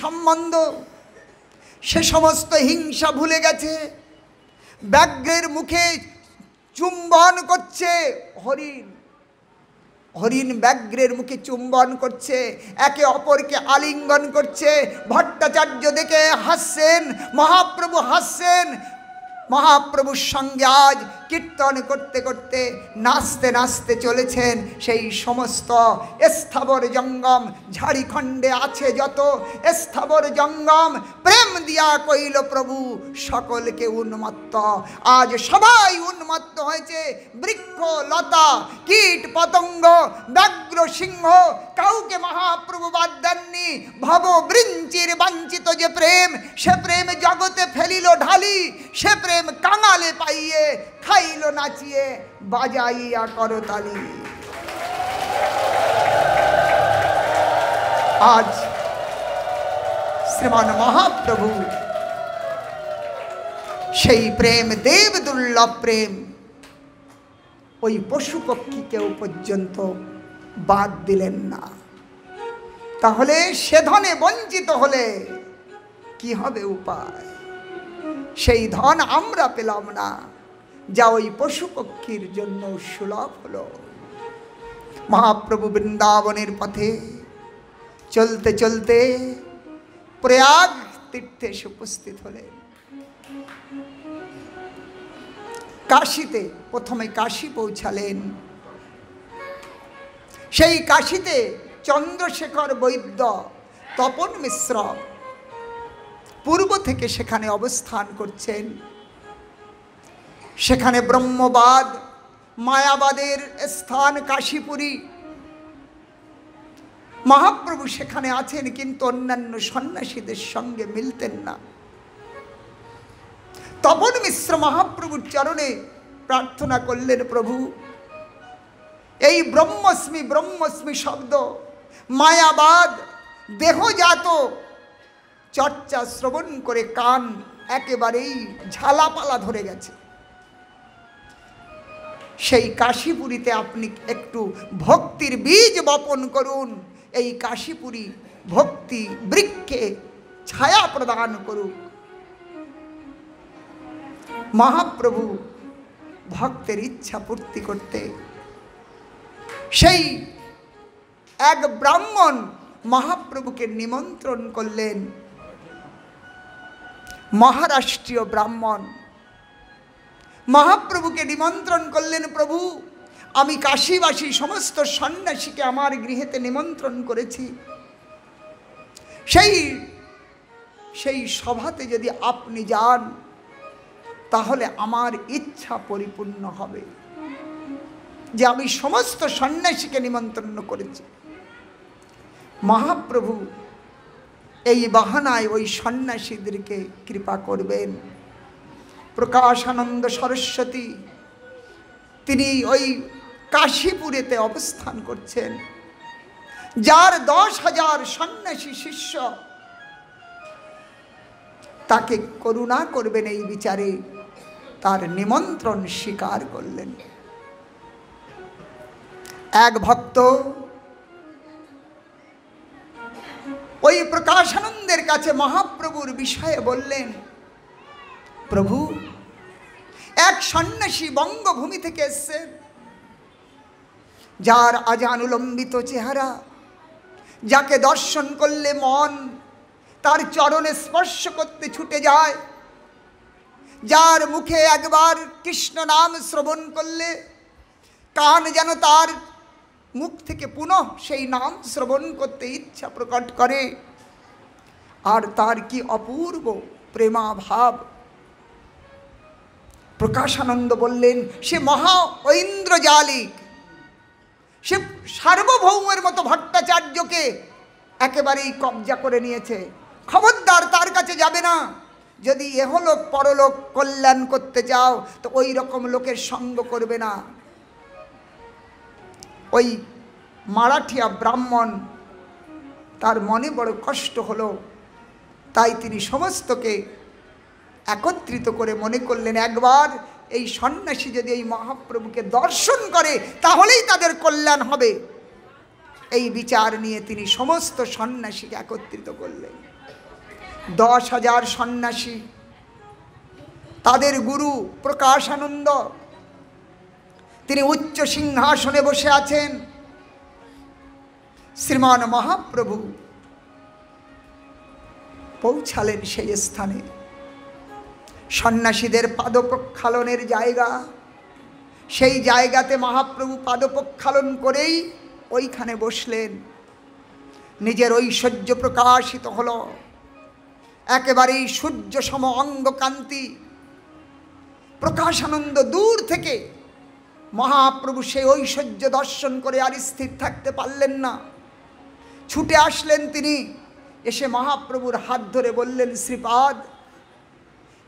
সম্বন্ধ, সে সমস্ত হিংসা ভুলে গেছে। ব্যাঘ্রের মুখে চুম্বন করছে হরিণ, হরিণ ব্যাঘ্রের মুখে চুম্বন করছে, একে অপরকে আলিঙ্গন করছে। ভট্টাচার্য দেখে হাসছেন, মহাপ্রভু হাসছেন। মহাপ্রভুর সঙ্গে আজ কীর্তন করতে করতে নাচতে নাচতে চলেছেন। সেই সমস্ত স্থাবর জঙ্গম ঝাড়িখণ্ডে আছে যত স্থাবর জঙ্গম, প্রেম দিয়া কইল প্রভু সকলকে উন্মত্ত। আজ সবাই উন্মত্ত হয়েছে। বৃক্ষ লতা কীট পতঙ্গ ব্যাঘ্র সিংহ কাউকে মহাপ্রভু বাদ দেননি। ভব বৃঞ্চির বাঞ্ছিত যে প্রেম, সে প্রেম জগতে ফেলিল ঢালি। সে প্রেম কাঙালে পাইয়ে খাইল নাচিয়ে বাজাইয়া করতালি। আজ শ্রীমান মহাপ্রভু সেই প্রেম, দেব দুর্লভ প্রেম, ওই পশু পক্ষীকেও পর্যন্ত বাদ দিলেন না। তাহলে সে ধনে বঞ্চিত হলে কি হবে উপায়? সেই ধন আমরা পেলাম না, যা ওই পশু পক্ষীর জন্য সুলভ হলো। মহাপ্রভু বৃন্দাবনের পথে চলতে চলতে প্রয়াগ তীর্থে এসে উপস্থিত হলেন। কাশীতে প্রথমে কাশী পৌঁছালেন। সেই কাশীতে চন্দ্রশেখর বৈদ্য, তপন মিশ্র পূর্ব থেকে সেখানে অবস্থান করছেন। সেখানে ব্রহ্মবাদ মায়াবাদের স্থান কাশীপুরী। মহাপ্রভু সেখানে আছেন, কিন্তু অন্যান্য সন্ন্যাসীদের সঙ্গে মিলতেন না। তপন মিশ্র মহাপ্রভুর চরণে প্রার্থনা করলেন, প্রভু এই ব্রহ্মস্মি ব্রহ্মস্মি শব্দ মায়াবাদ দেহজাত চর্চা শ্রবণ করে কান একেবারেই ঝালাপালা ধরে গেছে। সেই কাশীপুরীতে আপনি একটু ভক্তির বীজ বপন করুন। এই কাশীপুরী ভক্তি বৃক্ষে ছায়া প্রদান করুক। মহাপ্রভু ভক্তের ইচ্ছা পূর্তি করতে সেই এক ব্রাহ্মণ মহাপ্রভুকে নিমন্ত্রণ করলেন। মহারাষ্ট্রীয় ব্রাহ্মণ মহাপ্রভুকে নিমন্ত্রণ করলেন, প্রভু আমি কাশীবাসী সমস্ত সন্ন্যাসীকে আমার গৃহেতে নিমন্ত্রণ করেছি। সেই সভাতে যদি আপনি যান তাহলে আমার ইচ্ছা পরিপূর্ণ হবে, যে আমি সমস্ত সন্ন্যাসীকে নিমন্ত্রণ করেছি। মহাপ্রভু এই বাহানায় ওই সন্ন্যাসীদেরকে কৃপা করবেন। প্রকাশানন্দ সরস্বতী তিনি ওই কাশীপুরেতে অবস্থান করছেন, যার 10,000 সন্ন্যাসী শিষ্য। তাকে করুণা করবেন এই বিচারে তার নিমন্ত্রণ স্বীকার করলেন। এক ভক্ত ওই প্রকাশানন্দের কাছে মহাপ্রভুর বিষয়ে বললেন, প্রভু এক সন্ন্যাসী বঙ্গভূমি থেকে এসেছেন, যার আজানুলম্বিত চেহারা, যাকে দর্শন করলে মন তার চরণে স্পর্শ করতে ছুটে যায়, যার মুখে একবার কৃষ্ণ নাম শ্রবণ করলে কান যেন তার মুখ থেকে পুনঃ সেই নাম শ্রবণ করতে ইচ্ছা প্রকট করে। আর তার কি অপূর্ব প্রেমাভাব। প্রকাশানন্দ বললেন, সে মহা ঐন্দ্রজালিক, সে সার্বভৌমের মতো ভট্টাচার্যকে একেবারেই কবজা করে নিয়েছে। খবরদার তার কাছে যাবে না। যদি এহলোক পরলোক কল্যাণ করতে চাও তো ওই রকম লোকের সঙ্গ করবে না। ওই মারাঠিয়া ব্রাহ্মণ তার মনে বড় কষ্ট হলো, তাই তিনি সমস্তকে একত্রিত করে মনে করলেন, একবার এই সন্ন্যাসী যদি এই মহাপ্রভুকে দর্শন করে তাহলেই তাদের কল্যাণ হবে। এই বিচার নিয়ে তিনি সমস্ত সন্ন্যাসীকে একত্রিত করলেন। 10,000 সন্ন্যাসী, তাদের গুরু প্রকাশানন্দ, তিনি উচ্চ সিংহাসনে বসে আছেন। শ্রীমান মহাপ্রভু পৌঁছালেন সেই স্থানে, সন্ন্যাসীদের পাদপ্রক্ষালনের জায়গা। সেই জায়গাতে মহাপ্রভু পাদপ্রক্ষালন করেই ওইখানে বসলেন। নিজের ঐশ্বর্য প্রকাশিত হল, একেবারেই সূর্য সম অঙ্গকান্তি। প্রকাশানন্দ দূর থেকে মহাপ্রভু সেই ঐশ্বর্য দর্শন করে আর স্থির থাকতে পারলেন না, ছুটে আসলেন তিনি। এসে মহাপ্রভুর হাত ধরে বললেন, শ্রীপাদ,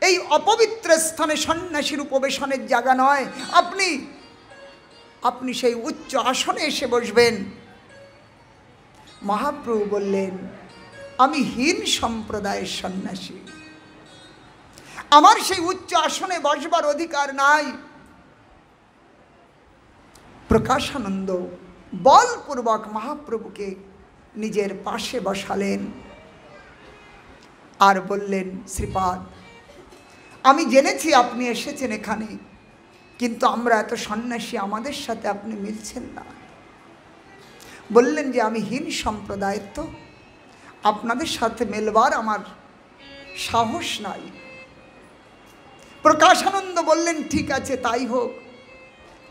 এই অপবিত্র স্থানে সন্ন্যাসীর উপবেশনের জায়গা নয়, আপনি সেই উচ্চ আসনে এসে বসবেন। মহাপ্রভু বললেন, আমি হীন সম্প্রদায়ের সন্ন্যাসী, আমার সেই উচ্চ আসনে বসবার অধিকার নাই। প্রকাশানন্দ বলপূর্বক মহাপ্রভুকে নিজের পাশে বসালেন আর বললেন, শ্রীপাদ, আমি জেনেছি আপনি এসেছেন এখানে, কিন্তু আমরা এত সন্ন্যাসী, আমাদের সাথে আপনি মিলছেন না। বললেন যে আমি হীন সম্প্রদায়ের, তো আপনাদের সাথে মেলবার আমার সাহস নাই। প্রকাশানন্দ বললেন, ঠিক আছে, তাই হোক,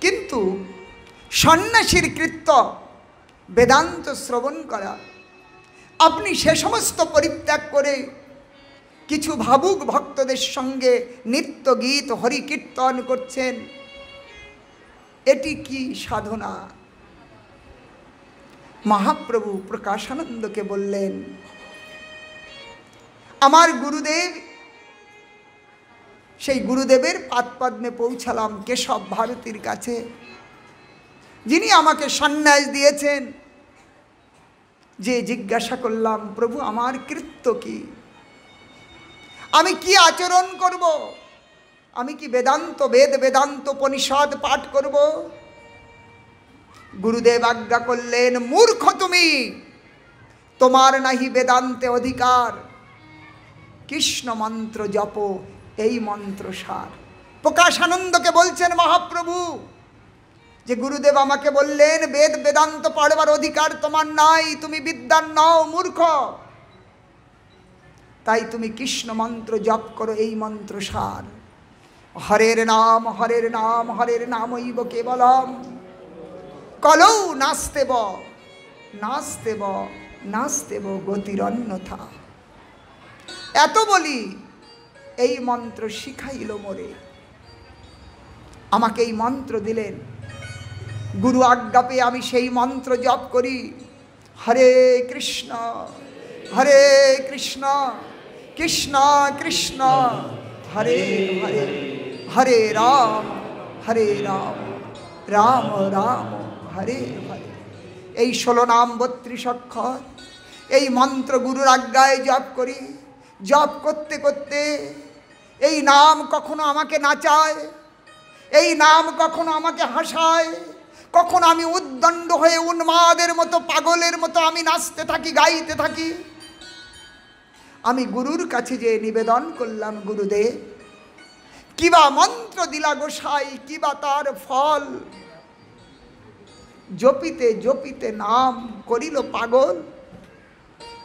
কিন্তু সন্ন্যাসীর কৃত্য বেদান্ত শ্রবণ করা, আপনি সে সমস্ত পরিত্যাগ করে কিছু ভাবুক ভক্তদের সঙ্গে নিত্য গীত হরি কীর্তন করছেন, এটি কি সাধনা? মহাপ্রভু প্রকাশানন্দকে বললেন, আমার গুরুদেব, সেই গুরুদেবের পাদপদ্মে পৌঁছালাম কেশব ভারতীর কাছে, যিনি আমাকে সন্ন্যাস দিয়েছেন। যে জিজ্ঞাসা করলাম, প্রভু আমার কৃত্য কি, আমি কি আচরণ করব, আমি কি বেদান্ত উপনিষদ পাঠ করব? গুরুদেব আজ্ঞা করলেন, মূর্খ তুমি, তোমার নাহি বেদান্তে অধিকার, কৃষ্ণ মন্ত্র জপ, এই মন্ত্র সার। প্রকাশানন্দকে বলছেন মহাপ্রভু যে গুরুদেব আমাকে বললেন, বেদান্ত পড়বার অধিকার তোমার নাই, তুমি বিদ্বান নও, মূর্খ, তাই তুমি কৃষ্ণ মন্ত্র জপ করো, এই মন্ত্র সার। হরের নাম হরের নাম হরের নামৈব কেবলম, কলৌ নাস্তেব নাস্তেব নাস্তেব গতিরন্যথা। এত বলি এই মন্ত্র শিখাইল মোরে, আমাকে এই মন্ত্র দিলেন। গুরু আজ্ঞা পেয়ে আমি সেই মন্ত্র জপ করি, হরে কৃষ্ণ কৃষ্ণ কৃষ্ণ হরে হরে, হরে রাম রাম রাম হরে হরে। এই 16 নাম 32 অক্ষর, এই মন্ত্র গুরুর আজ্ঞায় জপ করি। জপ করতে করতে এই নাম কখনো আমাকে নাচায়, এই নাম কখনো আমাকে হাসায়, কখনো আমি উদ্দণ্ড হয়ে উন্মাদের মতো, পাগলের মতো আমি নাচতে থাকি, গাইতে থাকি। আমি গুরুর কাছে যে নিবেদন করলাম, গুরুদেব, কিবা মন্ত্র দিলা গোসাই, কিবা তার ফল, জপিতে জপিতে নাম করিল পাগল।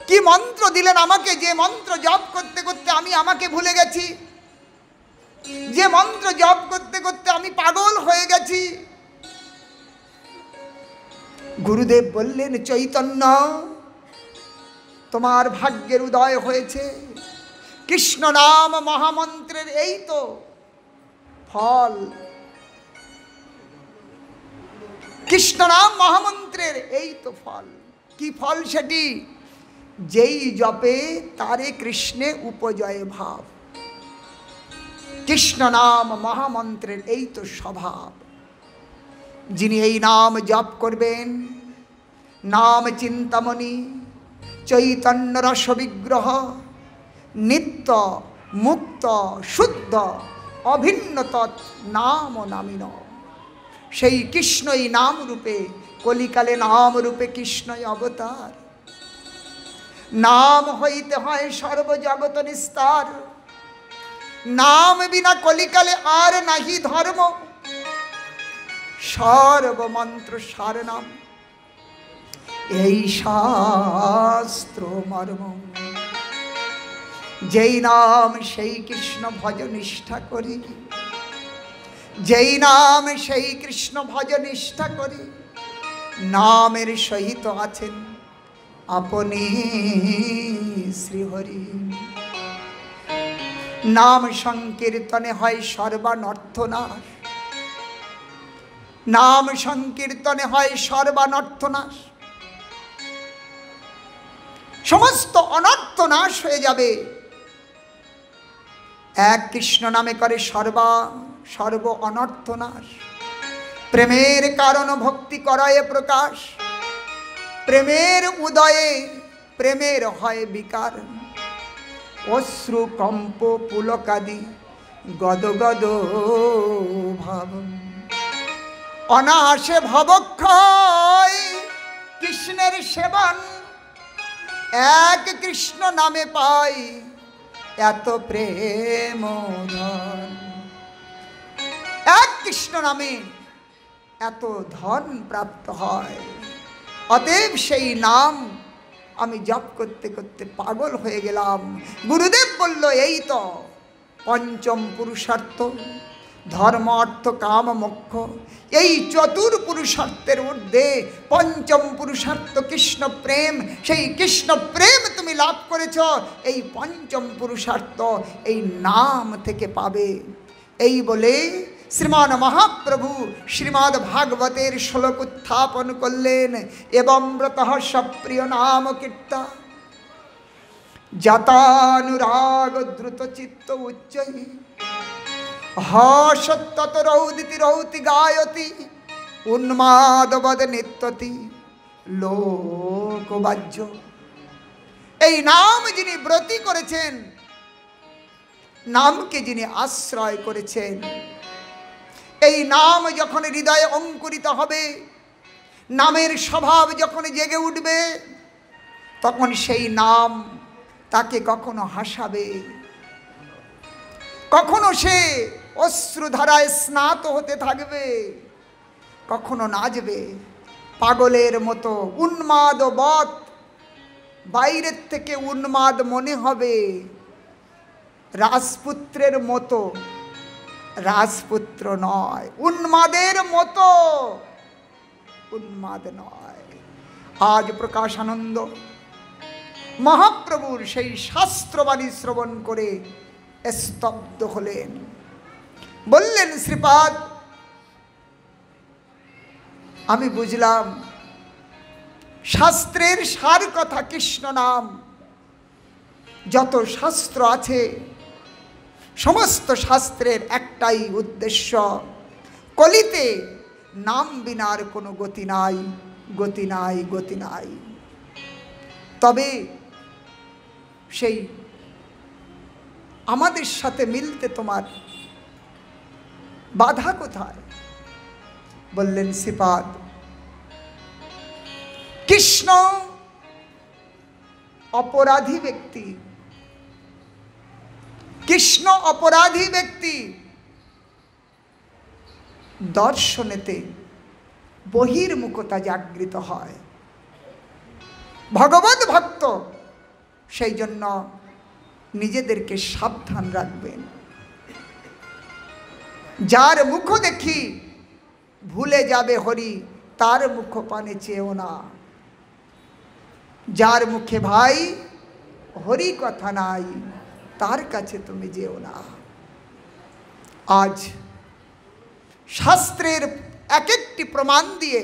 কি মন্ত্র দিলেন আমাকে, যে মন্ত্র জপ করতে করতে আমি আমাকে ভুলে গেছি, যে মন্ত্র জপ করতে করতে আমি পাগল হয়ে গেছি। গুরুদেব বললেন, চৈতন্য, তোমার ভাগ্যের উদয় হয়েছে, কৃষ্ণ নাম মহামন্ত্রের এই তো ফল, কৃষ্ণ নাম মহামন্ত্রের এই তো ফল। কি ফল সেটি? যেই জপে তারে কৃষ্ণে উপজয় ভাব। কৃষ্ণ নাম মহামন্ত্রের এই তো স্বভাব। যিনি এই নাম জপ করবেন, নাম চিন্তামণি চৈতন্য রস বিগ্রহ, নিত্য মুক্ত শুদ্ধ অভিন্ন তৎ নাম নামিন। সেই কৃষ্ণই নাম রূপে, কলিকালে নাম রূপে কৃষ্ণই অবতার। नाम হইতে হয় সর্বজগৎ নিস্তার, नाम बिना কলিকালে আর নাহি ধর্ম, সর্বমন্ত্র সার নাম এই শাস্ত্র মর্ম। যেই নাম সেই কৃষ্ণ ভজ নিষ্ঠা করি, যেই নাম সেই কৃষ্ণ ভজ নিষ্ঠা করি, নামের সহিত আছেন আপনি শ্রীহরি। नाम संकीर्तने হয় সর্বানর্থ নাশ, नाम संकीर्तने হয় সর্বানর্থ নাশ। समस्त अनर्थ नाश হয়ে যাবে এক কৃষ্ণ নামে করে সর্ব অনর্থ নাশ। প্রেমের কারণ ভক্তি করায় প্রকাশ, প্রেমের উদয়ে প্রেমের হয় বিকার। অশ্রু কম্প পুলকাদি গদ গদ ভাব, অনায়াসে ভবক্ষয় কৃষ্ণের সেবন। এক কৃষ্ণ নামে পাই এত প্রেম ধন, এক কৃষ্ণ নামে এত ধন প্রাপ্ত হয়। অতএব সেই নাম আমি জপ করতে করতে পাগল হয়ে গেলাম। গুরুদেব বলল এই তো পঞ্চম পুরুষার্থ, ধর্ম অর্থ কাম মোক্ষ। এই চতুর পুরুষার্থের ঊর্ধ্বে পঞ্চম পুরুষার্থ কৃষ্ণ প্রেম। সেই কৃষ্ণ প্রেম তুমি লাভ করেছ, এই পঞ্চম পুরুষার্থ এই নাম থেকে পাবে। এই বলে শ্রীমান মহাপ্রভু শ্রীমদ্ ভাগবতের শ্লোক উত্থাপন করলেন। এবং ব্রত সপ্রিয় নাম কীর্তা জাতানুরাগ দ্রুত চিত্ত উচ্চৈ, হসত্তত রৌদিতি রৌতি গায়তি, উন্মাদবদ নিত্যতি লোকবাহ্য। এই নাম যিনি ব্রতী করেছেন, নামকে যিনি আশ্রয় করেছেন, এই নাম যখন হৃদয়ে অঙ্কুরিত হবে, নামের স্বভাব যখন জেগে উঠবে, তখন সেই নাম তাকে কখনো হাসাবে, কখনো সে অশ্রুধারায় স্নাত হতে থাকবে, কখনো নাচবে পাগলের মতো উন্মাদ বৎ। বাইরের থেকে উন্মাদ মনে হবে, রাজপুত্রের মতো, রাজপুত্র নয়, উন্মাদের মতো, উন্মাদ নয়। আজ প্রকাশানন্দ মহাপ্রভুর সেই শাস্ত্রবাণী শ্রবণ করে স্তব্ধ হলেন। বললেন শ্রীপাদ, আমি বুঝলাম শাস্ত্রের সার কথা কৃষ্ণ নাম। যত শাস্ত্র আছে সমস্ত শাস্ত্রের একটাই উদ্দেশ্য, কলিতে নাম বিনার কোনো গতি নাই, গতি নাই, গতি নাই। তবে সেই আমাদের সাথে মিলতে তোমার বাধা কোথায়? বললেন শ্রীপাদ, কৃষ্ণ অপরাধী ব্যক্তি, কৃষ্ণ অপরাধী ব্যক্তি। দর্শনেতে বহির্মুখতা জাগৃত হয়, ভগবত ভক্ত সেই জন্য নিজেদেরকে সাবধান রাখবেন। যার মুখ দেখি ভুলে যাবে হরি, তার মুখ পানে চেয়েও না। যার মুখে ভাই হরি কথা নাই, তার কাছে তুমি যেও না। আজ শাস্ত্রের এক একটি প্রমাণ দিয়ে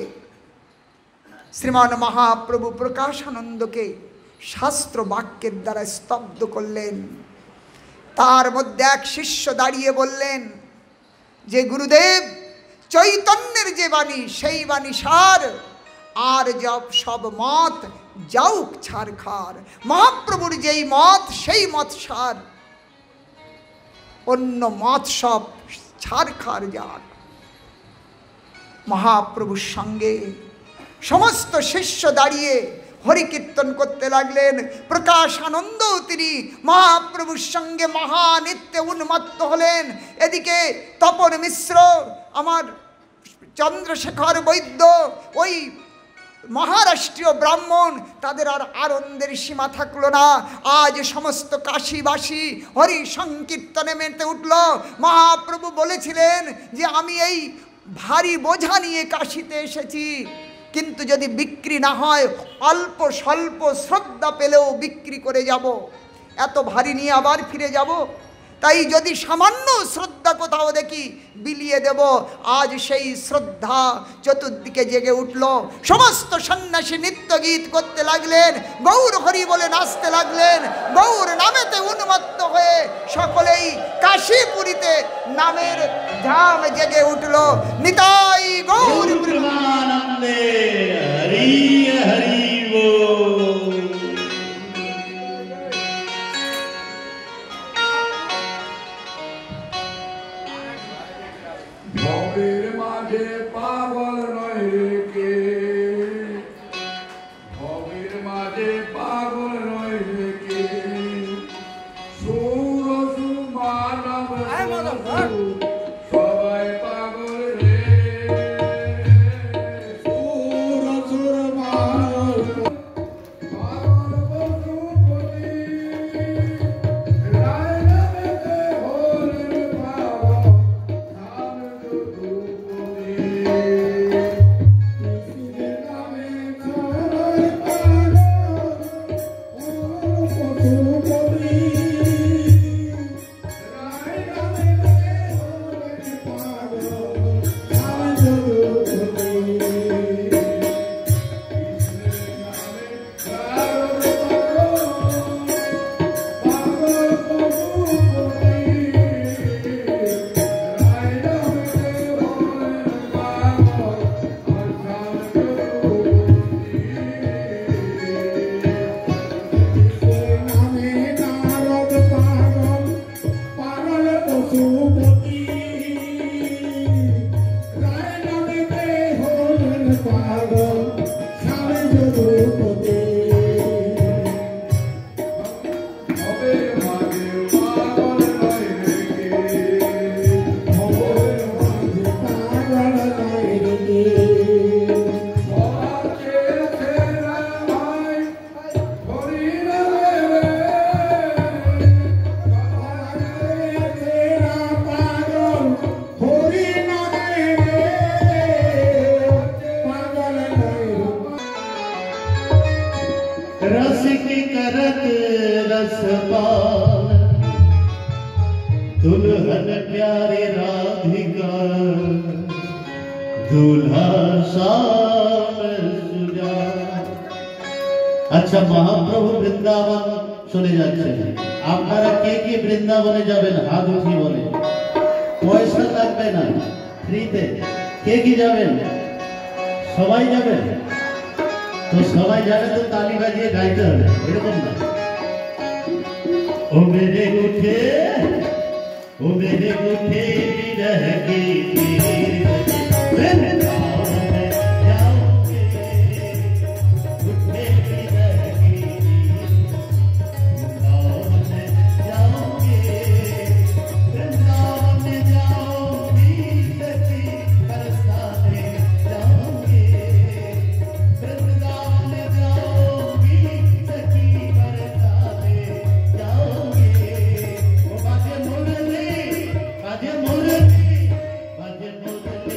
শ্রীমান মহাপ্রভু প্রকাশানন্দকে শাস্ত্র বাক্যের দ্বারা স্তব্ধ করলেন। তার মধ্যে এক শিষ্য দাঁড়িয়ে বললেন যে গুরুদেব, চৈতন্যের যে বাণী সেই বাণী সার, আর সব মত যাউক ছাড় খার। মহাপ্রভুর যেই মত সেই মত সার, অন্য মত সব ছাড় খার যাক। মহাপ্রভুর সঙ্গে সমস্ত শিষ্য দাঁড়িয়ে হরি কীর্তন করতে লাগলেন। প্রকাশ আনন্দ তিনি মহাপ্রভুর সঙ্গে মহানিত্যে উন্মত্ত হলেন। এদিকে তপন মিশ্র, আমার চন্দ্রশেখর বৈদ্য, ওই মহারাষ্ট্রীয় ব্রাহ্মণ, তাদের আর আনন্দের সীমা থাকলো না। আজ সমস্ত কাশীবাসী হরি সংকীর্তনে মেতে উঠল। মহাপ্রভু বলেছিলেন যে আমি এই ভারী বোঝা নিয়ে কাশীতে এসেছি, কিন্তু যদি বিক্রি না হয় অল্প স্বল্প শ্রদ্ধা পেলেও বিক্রি করে যাব, এত ভারী নিয়ে আবার ফিরে যাব? তাই যদি সামান্য শ্রদ্ধা কোথাও দেখি বিলিয়ে দেব। আজ সেই শ্রদ্ধা চতুর্দিকে জেগে উঠল। সমস্ত সন্ন্যাসী নৃত্য গীত করতে লাগলেন, গৌর হরি বলে নাচতে লাগলেন, গৌর নামেতে উন্মত্ত হয়ে সকলেই কাশীপুরীতে নামের ধাম জেগে উঠল। নিতাই গৌর প্রেমানন্দে হরি হরি বল। ভবের মাঝে পাগল নয় রে কে, ভবের মাঝে পাগল নয় রে কে, সুর মানব সবাই পাগল রে, সুর মানব পাগল পশুপতি, রায় নামেতে হলেন পাগল। दुल्हन प्यारे राधिका दूल्हा शाम सुजा। अच्छा महाप्रभु বৃন্দাবন চলে যাচ্ছেন, আপনারা কে কে বৃন্দাবনে যাবেন হাত উঠিয়ে বলে, পয়সা লাগবে না, ফ্রিতে। কে কি যাবেন? সবাই যাবেন তো? সবাই যাবে তো তালি বাজিয়ে গাইতে হবে, এরকম না। ओ मेरे उठे विरह की वृंदावन जाओगे, उठे विरह की वृंदावन जाओगे, वृंदावन जाओगी सखी बरसाने जाओगे, वृंदावन जाओगी सखी बरसाने जाओगे। बाजे मुरली बाजे मुरली बाजे मुरली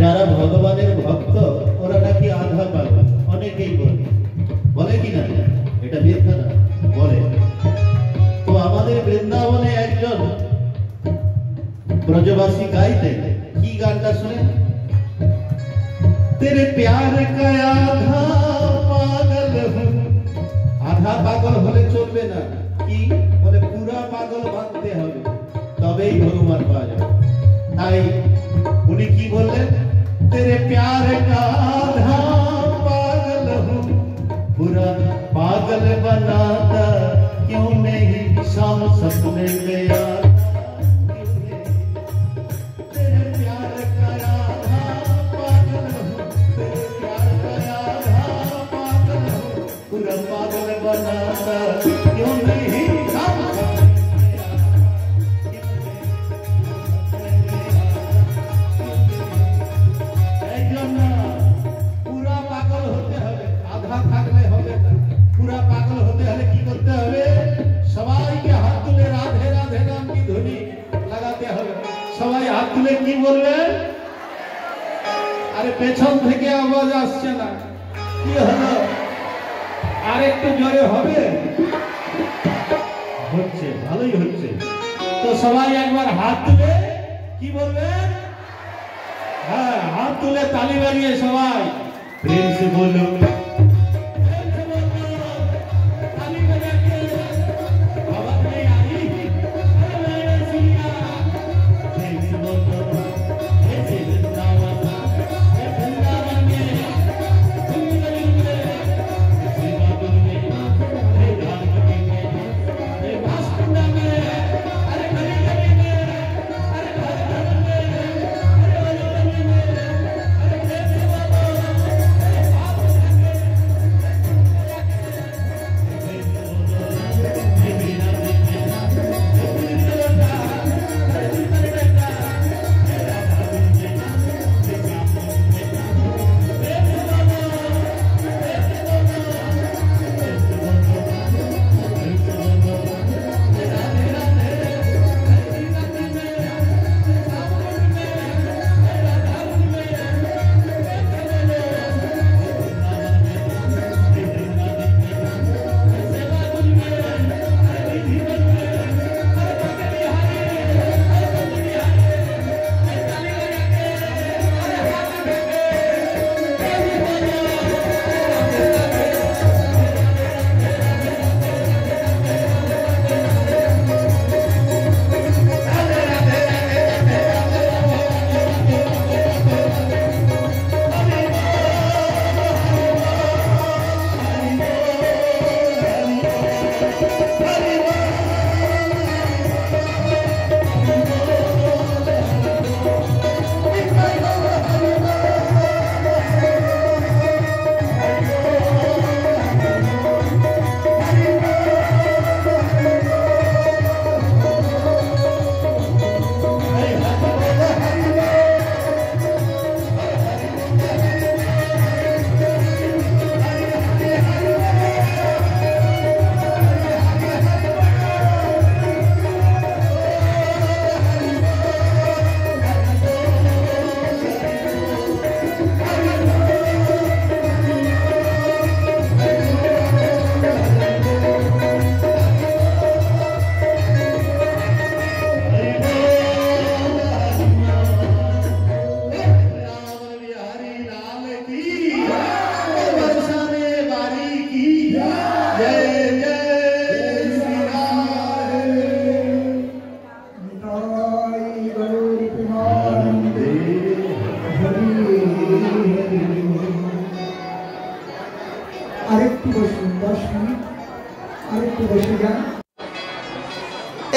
যারা ভগবানের ভক্ত ওরা নাকি আধা পাগল, অনেকেই বলে, বলে কি না? এটা মিথ্যা না, বলে। তো আমাদের বৃন্দাবনে একজন ব্রজবাসী গাইতেন, কি গানটা শুনে? তেরে প্যার কা আধা পাগল হুঁ। আধা পাগল হলে চলবে না, কি বলে? পুরা পাগল বাঁধতে হবে, তবেই ভগবান পাওয়া যাবে। তাই উনি কি বললেন? तेरे प्यार का आधा पागल हूँ, पूरा पागल बनाता क्यों नहीं शाम सपने में आता। तेरे प्यार का आधा पागल हूँ, तेरे प्यार का आधा पागल हूँ, पूरा पागल बनाता क्यों नहीं शाम सपने में आता। पूरा पागल होते হবে, আধা থাকলে হবে না। पूरा पागल होते হলে কি করতে হবে? সবাইকে হাত তুলে রাধে রাধে নাম কি ধ্বনি লাগাতে হবে। সবাই হাত তুলে কি বলবে? আরে পেছন থেকে আওয়াজ আসছে না, কি হলো? আর একটু জোরে হবে? হচ্ছে, ভালোই হচ্ছে। তো সবাই একবার হাত তুলে কি বলবেন? हाँ, हाथ तुले ताली बजिए सबाई, प्रेम से बोलो, ताली बजा के आवाज नहीं आ रही, प्रेम से बोलो, ऐसे वृंदावन में, सेवा में, हे राम में, हे वास्तुना में,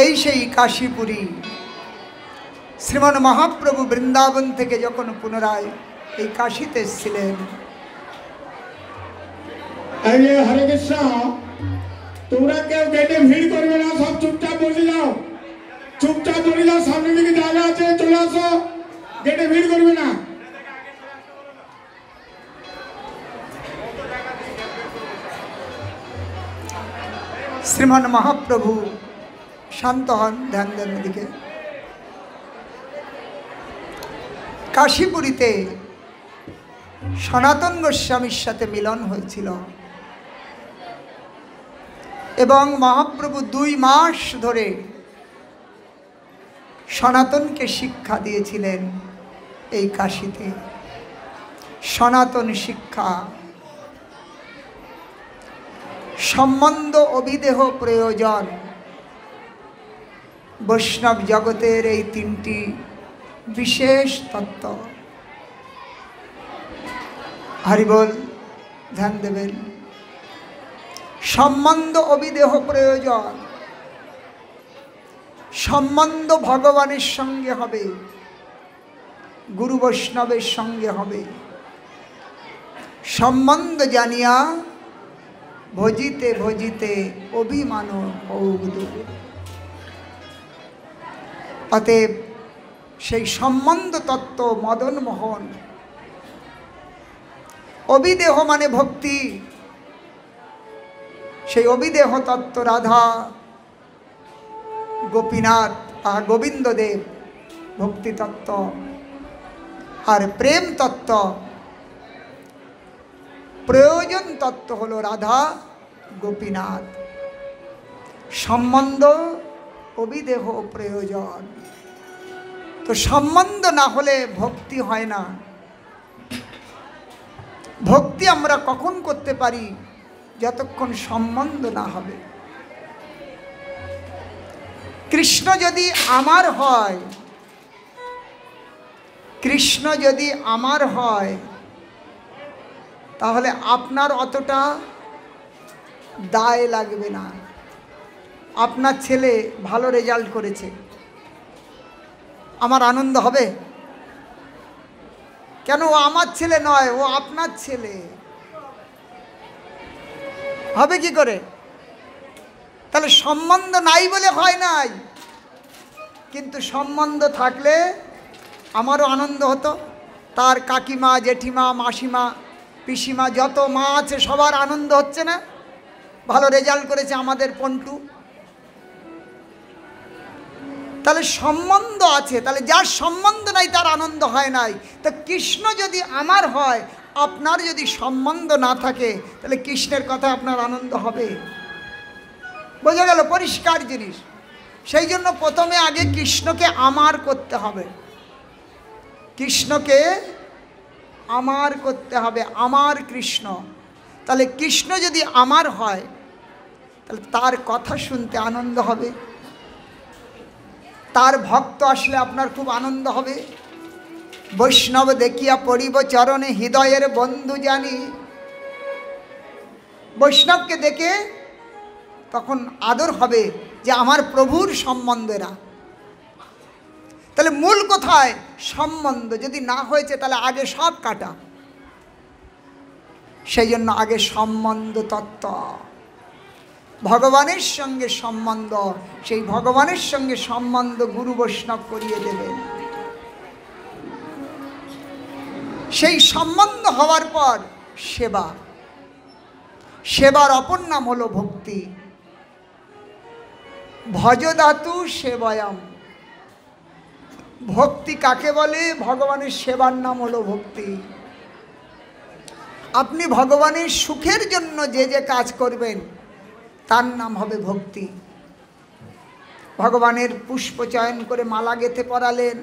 এই সেই কাশীপুরী শ্রীমান মহাপ্রভু বৃন্দাবন থেকে যখন পুনরায় এই কাশীতে এসেছিলেন। হরে কৃষ্ণ, তোমরা কেউ গেটে ভিড় করবে না, সব চুপচাপ বসে যাও, চুপচাপ বসে যাও, সামনে দিকে জায়গা আছে, চলে আসো, গেটে ভিড় করবে না। শ্রীমান মহাপ্রভু শান্ত হন, ধ্যান দেন দিকে। কাশীপুরীতে সনাতন গোস্বামীর সাথে মিলন হয়েছিল এবং মহাপ্রভু 2 মাস ধরে সনাতনকে শিক্ষা দিয়েছিলেন এই কাশীতে। সনাতন শিক্ষা, সম্বন্ধ অভিদেহ প্রয়োজন, বৈষ্ণব জগতের এই 3টি বিশেষ তত্ত্ব। হরিবল, ধ্যান দেবেন। সম্বন্ধ অভিদেহ প্রয়োজন, সম্বন্ধ ভগবানের সঙ্গে হবে, গুরু বৈষ্ণবের সঙ্গে হবে। সম্বন্ধ জানিয়া ভজিতে ভজিতে অভিমান হোক দূর। অতএব সেই সম্বন্ধ তত্ত্ব মদন মোহন। অভিদেহ মানে ভক্তি, সেই অভিদেহ তত্ত্ব রাধা গোপীনাথ আর গোবিন্দদেব ভক্তি তত্ত্ব, আর প্রেম তত্ত্ব প্রয়োজন তত্ত্ব হলো রাধা গোপীনাথ। সম্বন্ধ অভিদেহ প্রয়োজন। তো সম্বন্ধ না হলে ভক্তি হয় না। ভক্তি আমরা কখন করতে পারি? যতক্ষণ সম্বন্ধ না হবে। কৃষ্ণ যদি আমার হয়, কৃষ্ণ যদি আমার হয়, তাহলে আপনার অতটা দায় লাগবে না। আপনার ছেলে ভালো রেজাল্ট করেছে, আমার আনন্দ হবে কেন? ও আমার ছেলে নয়, ও আপনার ছেলে, হবে কি করে? তাহলে সম্বন্ধ নাই বলে হয় নাই, কিন্তু সম্বন্ধ থাকলে আমারও আনন্দ হতো। তার কাকিমা, জেঠিমা, মাসিমা, পিসিমা, যত মা আছে সবার আনন্দ হচ্ছে না? ভালো রেজাল্ট করেছে আমাদের পন্টু। তাহলে সম্বন্ধ আছে, তাহলে যার সম্বন্ধ নাই তার আনন্দ হয় নাই। তো কৃষ্ণ যদি আমার হয়, আপনার যদি সম্বন্ধ না থাকে, তাহলে কৃষ্ণের কথা আপনার আনন্দ হবে? বোঝা গেল? পরিষ্কার জিনিস। সেই জন্য প্রথমে আগে কৃষ্ণকে আমার করতে হবে, কৃষ্ণকে আমার করতে হবে, আমার কৃষ্ণ। তাহলে কৃষ্ণ যদি আমার হয়, তাহলে তার কথা শুনতে আনন্দ হবে, তার ভক্ত আসলে আপনার খুব আনন্দ হবে। বৈষ্ণব দেখিয়া পড়িব চরণে হৃদয়ের বন্ধু জানি। বৈষ্ণবকে দেখে তখন আদর হবে যে আমার প্রভুর সম্বন্ধেরা। তাহলে মূল কোথায়? সম্বন্ধ যদি না হয়েছে তাহলে আগে সব কাটা। সেই জন্য আগে সম্বন্ধ তত্ত্ব, ভগবানের সঙ্গে সম্বন্ধ, সেই ভগবানের সঙ্গে সম্বন্ধ গুরু বৈষ্ণব করিয়ে দেবেন। সেই সম্বন্ধ হওয়ার পর সেবা, সেবার অপর নাম হলো ভক্তি। ভজধাতু সেবায়াম, ভক্তি কাকে বলে? ভগবানের সেবার নাম হলো ভক্তি। আপনি ভগবানের সুখের জন্য যে যে কাজ করবেন তার নাম হবে ভক্তি। ভগবানের পুষ্প চয়ন করে মালা গেঁথে পরালেন,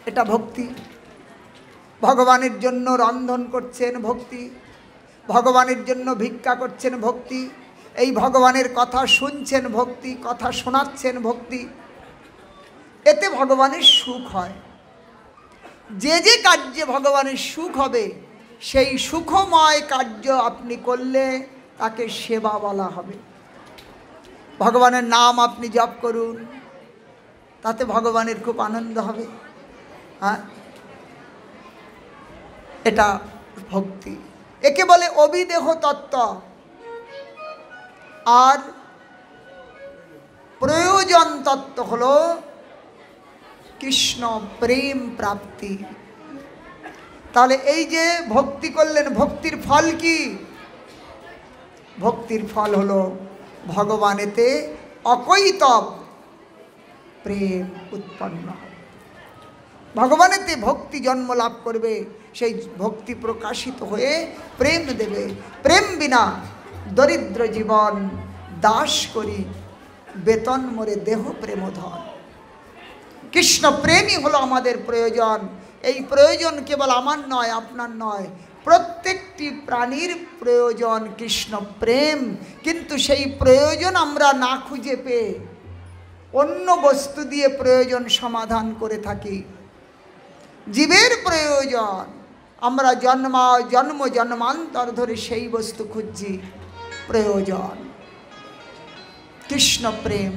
এটা ভক্তি। ভগবানের জন্য রন্ধন করছেন, ভক্তি। ভগবানের জন্য ভিক্ষা করছেন, ভক্তি। এই ভগবানের কথা শুনছেন, ভক্তি। কথা শোনাচ্ছেন, ভক্তি। এতে ভগবানের সুখ হয়। যে যে কার্যে ভগবানের সুখ হবে সেই সুখময় কার্য আপনি করলে তাকে সেবা বলা হবে। ভগবানের নাম আপনি জপ করুন, তাতে ভগবানের খুব আনন্দ হবে। হ্যাঁ, এটা ভক্তি। একে বলে অবিদেহ তত্ত্ব। আর প্রয়োজন তত্ত্ব হলো কৃষ্ণ প্রেম প্রাপ্তি। তাহলে এই যে ভক্তি করলেন, ভক্তির ফল কি? ভক্তির ফল হলো ভগবানেতে অকৈতব প্রেম উৎপন্ন হবে। ভগবানেতে ভক্তি জন্ম লাভ করবে, সেই ভক্তি প্রকাশিত হয়ে প্রেম দেবে। প্রেম বিনা দরিদ্র জীবন দাস করি, বেতন মোরে দেহ প্রেমধন। কৃষ্ণ প্রেমই হলো আমাদের প্রয়োজন। এই প্রয়োজন কেবল আমার নয়, আপনার নয়, প্রত্যেকটি প্রাণীর প্রয়োজন কৃষ্ণ প্রেম। কিন্তু সেই প্রয়োজন আমরা না খুঁজে পেয়ে অন্য বস্তু দিয়ে প্রয়োজন সমাধান করে থাকি। জীবের প্রয়োজন আমরা জন্ম জন্মান্তর ধরে সেই বস্তু খুঁজছি, প্রয়োজন কৃষ্ণ প্রেম।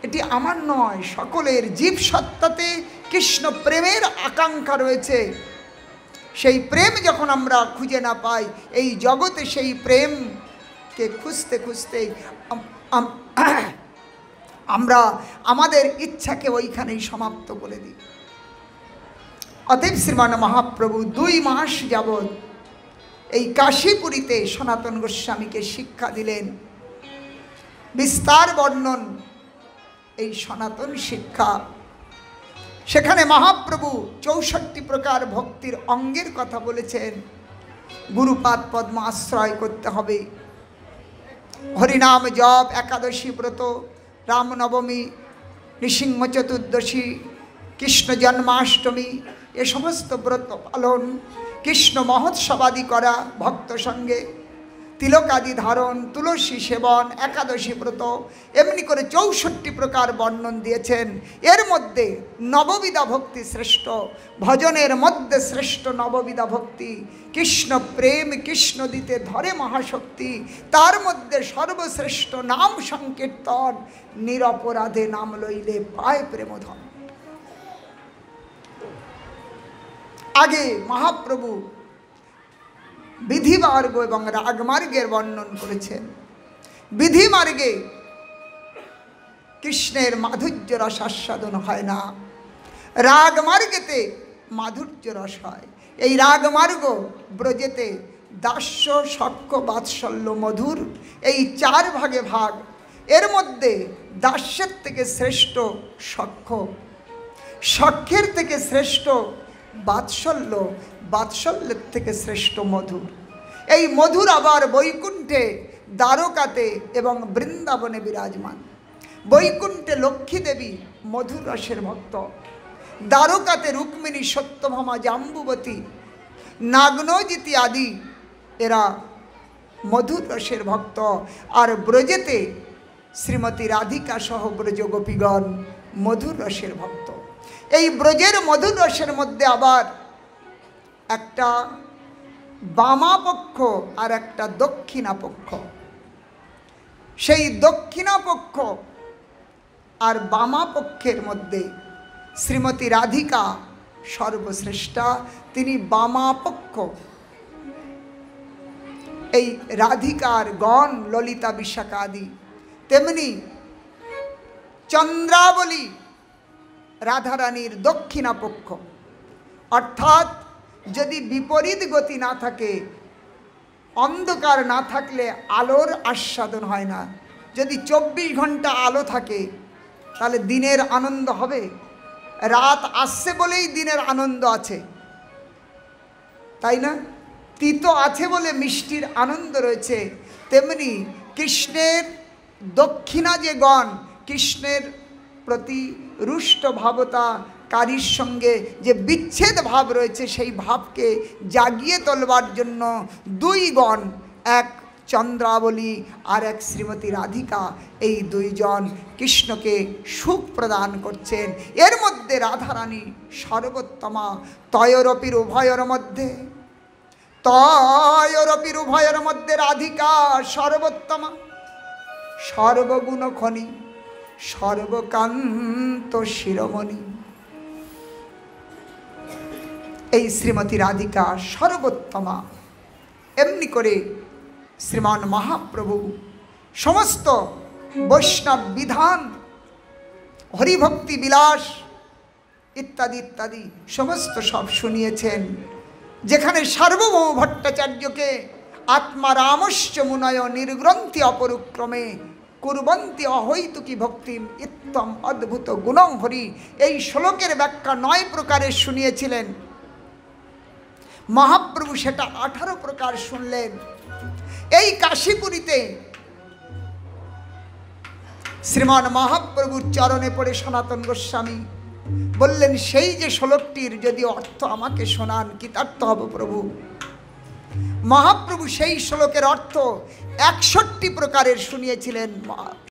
এটি আমার নয়, সকলের। জীব সত্তাতে কৃষ্ণ প্রেমের আকাঙ্ক্ষা রয়েছে। সেই প্রেম যখন আমরা খুঁজে না পাই এই জগতে, সেই প্রেমকে খুঁজতে খুঁজতে আমরা আমাদের ইচ্ছাকে ওইখানেই সমাপ্ত করে দিই। অতএব শ্রীমান মহাপ্রভু 2 মাস যাবৎ এই কাশীপুরীতে সনাতন গোস্বামীকে শিক্ষা দিলেন। বিস্তার বর্ণন এই সনাতন শিক্ষা। সেখানে মহাপ্রভু 64 প্রকার ভক্তির অঙ্গের কথা বলেছেন। গুরুপাদ পদ্ম আশ্রয় করতে হবে, হরিনাম জপ, একাদশী ব্রত, রামনবমী, নৃসিংহ চতুর্দশী, কৃষ্ণ জন্মাষ্টমী, এ সমস্ত ব্রত পালন, কৃষ্ণ মহোৎসবাদি করা ভক্ত সঙ্গে, তিলকাদি ধারণ, তুলসী সেবন, একাদশী ব্রত, এমনি করে 64 প্রকার বর্ণন দিয়েছেন। এর মধ্যে নববিধা ভক্তি শ্রেষ্ঠ, ভজনের মধ্যে শ্রেষ্ঠ নববিধা ভক্তি। কৃষ্ণ প্রেম, কৃষ্ণ দিতে ধরে মহাশক্তি, তার মধ্যে সর্বশ্রেষ্ঠ নাম সংকীর্তন, নিরপরাধে নাম লইলে পায় প্রেমধন। আগে মহাপ্রভু বিধিমার্গ এবং রাগমার্গের বর্ণন করেছেন। বিধিমার্গে কৃষ্ণের মাধুর্য রস আস্বাদন হয় না, রাগমার্গেতে মাধুর্য রস হয়। এই রাগমার্গ ব্রজেতে দাস্য, সখ্য, বাৎসল্য, মধুর, এই 4 ভাগে ভাগ। এর মধ্যে দাস্যের থেকে শ্রেষ্ঠ সখ্য, সখ্যের থেকে শ্রেষ্ঠ বাৎসল্য, বাৎসল্যের থেকে শ্রেষ্ঠ মধুর। এই মধুর আবার বৈকুণ্ঠে, দ্বারকাতে এবং বৃন্দাবনে বিরাজমান। বৈকুণ্ঠে লক্ষ্মী দেবী মধুর রসের ভক্ত, দ্বারকাতে রুক্মিণী, সত্যভামা, জাম্বুবতী, নাগনজিতি আদি এরা মধুর রসের ভক্ত। আর ব্রজেতে শ্রীমতী রাধিকা সহ ব্রজ গোপীগণ মধুর রসের ভক্ত। এই ব্রজের মধুর রসের মধ্যে আবার একটা বামা পক্ষ আর একটা দক্ষিণা পক্ষ। সেই দক্ষিণা পক্ষ আর বামা পক্ষের মধ্যে শ্রীমতী রাধিকা সর্বশ্রেষ্ঠা, তিনি বামা পক্ষ। এই রাধিকার গণ ললিতা বিশাখা আদি, তেমনি চন্দ্রাবলী রাধারানীর দক্ষিণা পক্ষ। অর্থাৎ যদি বিপরীত গতি না থাকে, অন্ধকার না থাকলে আলোর আস্বাদন হয় না। যদি 24 ঘন্টা আলো থাকে তাহলে দিনের আনন্দ হবে। রাত আসছে বলেই দিনের আনন্দ আছে, তাই না? তিতো আছে বলে মিষ্টির আনন্দ রয়েছে। তেমনি কৃষ্ণের দক্ষিণা যে গণ, কৃষ্ণের প্রতি রুষ্ট ভাবতাকারীর সঙ্গে যে বিচ্ছেদ ভাব রয়েছে, সেই ভাবকে জাগিয়ে তোলবার জন্য দুই গণ, এক চন্দ্রাবলী আর এক শ্রীমতী রাধিকা, এই দুইজন কৃষ্ণকে সুখ প্রদান করছেন। এর মধ্যে রাধারানী সর্বোত্তমা। তয়োরপির উভয়ের মধ্যে, তয়োরপির উভয়ের মধ্যে রাধিকা সর্বোত্তমা, সর্বগুণ খনি, সর্বকান্ত শিরোমণি। এই শ্রীমতী রাধিকা সর্বোত্তমা। এমনি করে শ্রীমান মহাপ্রভু সমস্ত বৈষ্ণব বিধান, হরিভক্তি বিলাস ইত্যাদি ইত্যাদি সমস্ত সব শুনিয়েছেন। যেখানে সার্বভৌম ভট্টাচার্যকে আত্মারামশ্চ মুনয় নির্গ্রন্থি অপরুক্রমে কুর্বন্তি অহৈতুকি ভক্তিম ইত্তম অদ্ভুত গুণং হরি, এই শ্লোকের ব্যাখ্যা 9 প্রকারের শুনিয়েছিলেন মহাপ্রভু। সেটা 18 প্রকার শুনলেন। এই কাশীপুরীতে শ্রীমান মহাপ্রভুর চরণে পড়ে সনাতন গোস্বামী বললেন, সেই যে শ্লোকটির যদি অর্থ আমাকে শোনান, কৃতার্থ হব প্রভু। মহাপ্রভু সেই শ্লোকের অর্থ 61 প্রকারের শুনিয়েছিলেন।